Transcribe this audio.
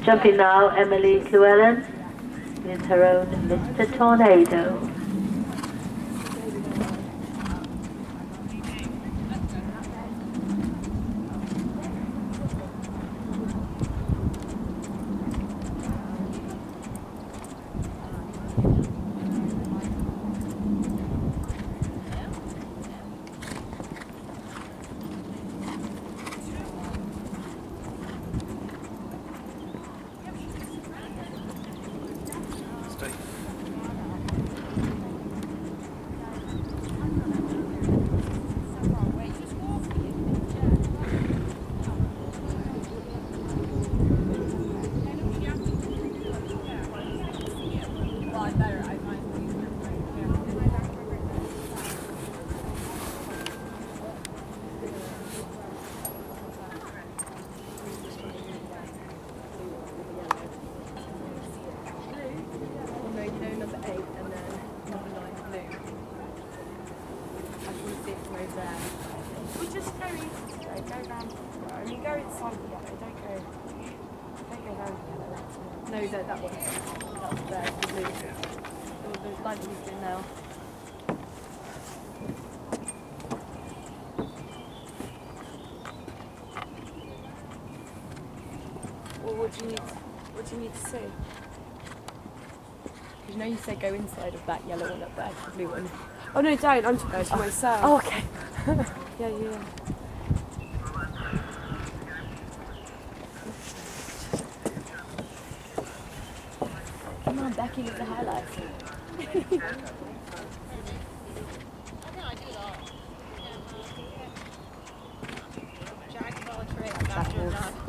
Jumping now, Emily Llewellyn with her own Mr. Tornado. No, that one. That's there, the blue. Those lines he's doing now. Well, what do you need to see? Because you know you say go inside of that yellow one up there, the blue one. Oh no, don't. I'm talking to myself. Oh, okay. yeah. Come on, Becky, with the highlights. Jack volunteering.